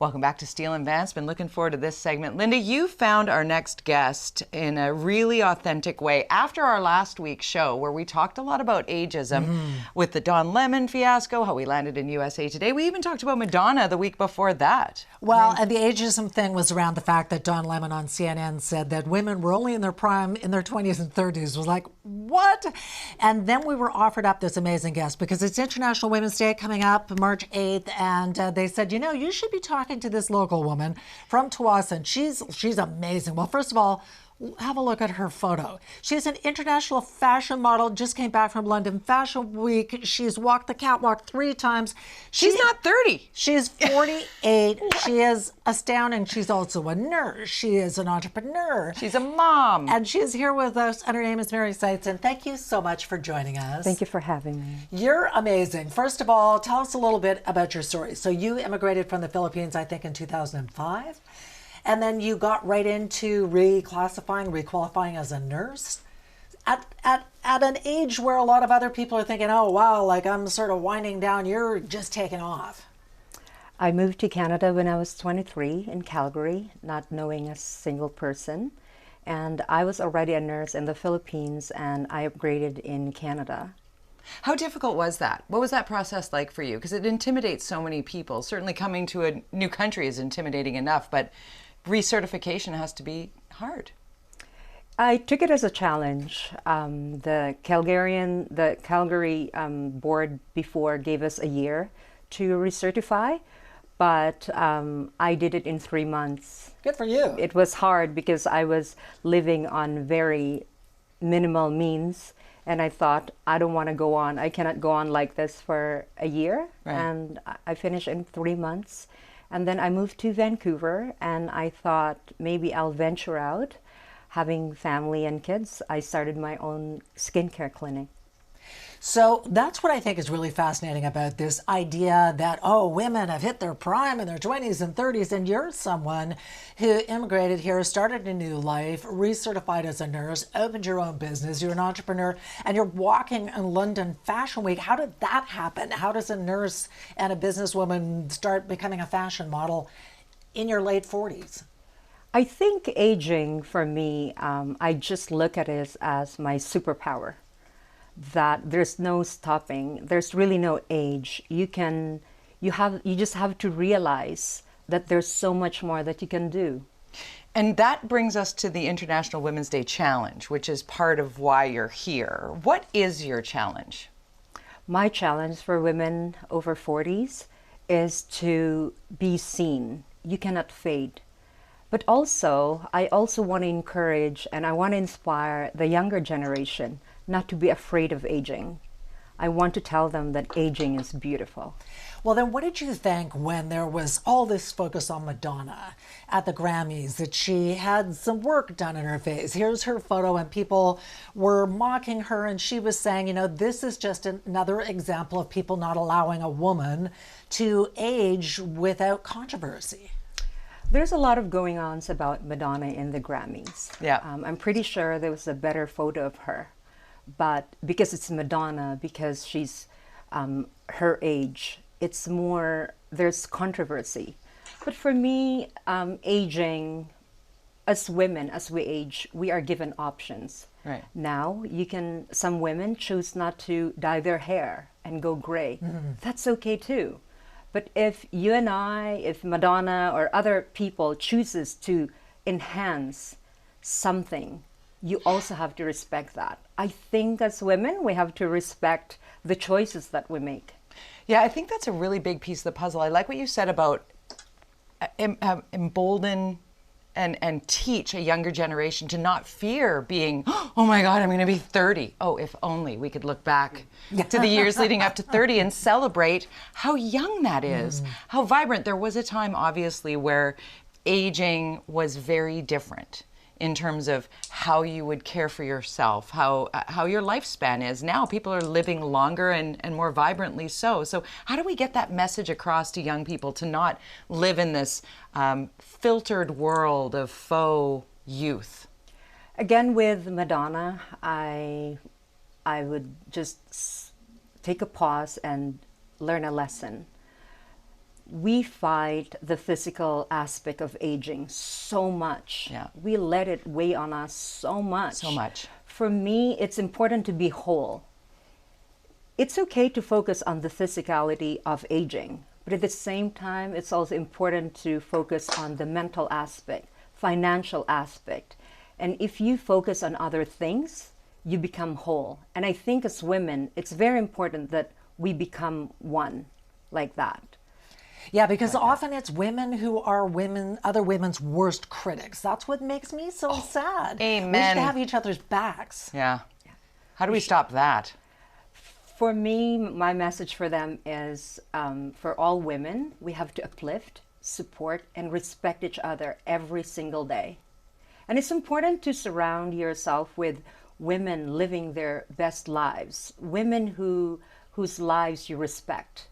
Welcome back to Steele and Vance. Been looking forward to this segment. Linda, you found our next guest in a really authentic way after our last week's show where we talked a lot about ageism with the Don Lemon fiasco, how we landed in USA Today. We even talked about Madonna the week before that. Well, and the ageism thing was around the fact that Don Lemon on CNN said that women were only in their prime in their 20s and 30s. Was like, what? And then we were offered up this amazing guest because it's International Women's Day coming up March 8th. And they said, you know, you should be talking to this local woman from Tawasin. She's amazing. Well, first of all, have a look at her photo. She's an international fashion model, just came back from London Fashion Week. She's walked the catwalk 3 times. She's not 30. She's 48. She is astounding. She's also a nurse. She is an entrepreneur. She's a mom. And she is here with us, and her name is Mary Seitz. And thank you so much for joining us. Thank you for having me. You're amazing. First of all, tell us a little bit about your story. So you immigrated from the Philippines, I think, in 2005. And then you got right into requalifying as a nurse at an age where a lot of other people are thinking, oh, wow, like I'm sort of winding down. You're just taking off. I moved to Canada when I was 23 in Calgary, not knowing a single person. And I was already a nurse in the Philippines, and I upgraded in Canada. How difficult was that? What was that process like for you? Because it intimidates so many people. Certainly coming to a new country is intimidating enough, but recertification has to be hard. I took it as a challenge. The Calgary board before gave us a year to recertify, but I did it in 3 months. Good for you. It was hard because I was living on very minimal means, and I thought, I don't want to go on. I cannot go on like this for a year. Right. And I finished in 3 months. And then I moved to Vancouver, and I thought maybe I'll venture out. Having family and kids, I started my own skincare clinic. So that's what I think is really fascinating about this idea that, oh, women have hit their prime in their 20s and 30s, and you're someone who immigrated here, started a new life, recertified as a nurse, opened your own business, you're an entrepreneur, and you're walking in London Fashion Week. How did that happen? How does a nurse and a businesswoman start becoming a fashion model in your late 40s? I think aging for me, I just look at it as my superpower. That there's no stopping. There's really no age. You just have to realize that there's so much more that you can do. And that brings us to the International Women's Day Challenge, which is part of why you're here. What is your challenge? My challenge for women over 40s is to be seen. You cannot fade. But also, I also want to encourage and I want to inspire the younger generation not to be afraid of aging. I want to tell them that aging is beautiful. Well, then what did you think when there was all this focus on Madonna at the Grammys, that she had some work done in her face? Here's her photo, and people were mocking her, and she was saying, you know, this is just another example of people not allowing a woman to age without controversy. There's a lot of going-ons about Madonna in the Grammys. Yeah. I'm pretty sure there was a better photo of her. But because it's Madonna, because she's her age, it's more, there's controversy. But for me, aging, as women, as we age, we are given options. Right. Now, some women choose not to dye their hair and go gray. That's okay too. But if you and if Madonna or other people chooses to enhance something, you also have to respect that. I think as women, we have to respect the choices that we make. Yeah, I think that's a really big piece of the puzzle. I like what you said about embolden and teach a younger generation to not fear being, oh my God, I'm going to be 30. Oh, if only we could look back to the years leading up to 30 and celebrate how young that is, how vibrant. There was a time, obviously, where aging was very different in terms of how you would care for yourself, how your lifespan is. Now people are living longer and more vibrantly so. So how do we get that message across to young people to not live in this filtered world of faux youth? Again, with Madonna, I would just take a pause and learn a lesson. we fight the physical aspect of aging so much. Yeah. We let it weigh on us so much. So much. For me, it's important to be whole. It's okay to focus on the physicality of aging, but at the same time, it's also important to focus on the mental aspect, financial aspect. And if you focus on other things, you become whole. And I think as women, it's very important that we become one like that. Yeah, because often it's women who are other women's worst critics. That's what makes me so sad. Amen. We should have each other's backs. Yeah. How do we stop that? For me, my message for them is for all women, we have to uplift, support, and respect each other every single day. And it's important to surround yourself with women living their best lives, women whose lives you respect,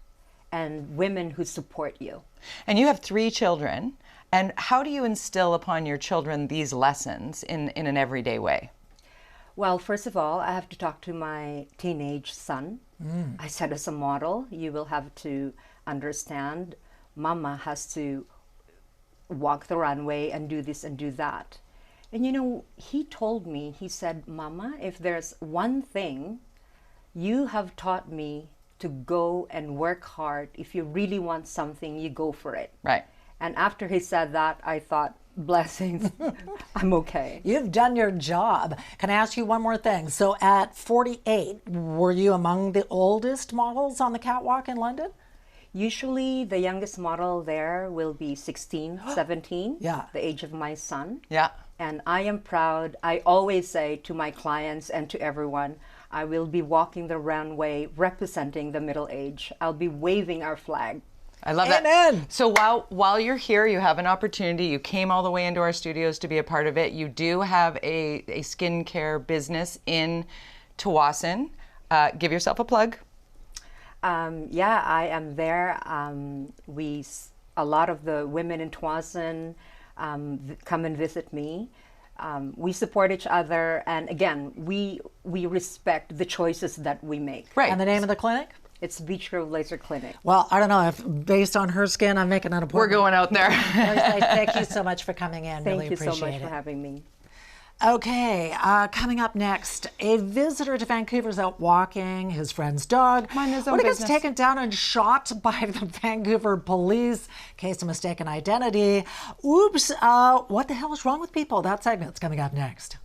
and women who support you. And you have 3 children. And how do you instill upon your children these lessons in an everyday way? Well, first of all, I have to talk to my teenage son. I said, as a model, you will have to understand Mama has to walk the runway and do this and do that. And you know, he told me, he said, Mama, if there's one thing you have taught me to go and work hard. If you really want something, you go for it. Right. And after he said that, I thought, blessings, I'm okay. You've done your job. Can I ask you one more thing? So at 48, were you among the oldest models on the catwalk in London? Usually the youngest model there will be 16, 17, Yeah. the age of my son. Yeah. And I am proud. I always say to my clients and to everyone, I will be walking the runway representing the middle age. I'll be waving our flag. I love Amen. that. So while you're here, you have an opportunity. You came all the way into our studios to be a part of it. You do have a skincare business in Tawasin. Give yourself a plug. Yeah, I am there. A lot of the women in Tawasin come and visit me. We support each other, and again, we respect the choices that we make. Right. And the name of the clinic? It's Beach Grove Laser Clinic. Well, I don't know if based on her skin, I'm making an appointment. We're going out there. Thank you so much for coming in. Thank really you so appreciate much it. for having me. Okay, coming up next, a visitor to Vancouver's out walking his friend's dog. Mind his own When he gets business. taken down and shot by the Vancouver police, case of mistaken identity. Oops, what the hell is wrong with people? That segment's coming up next.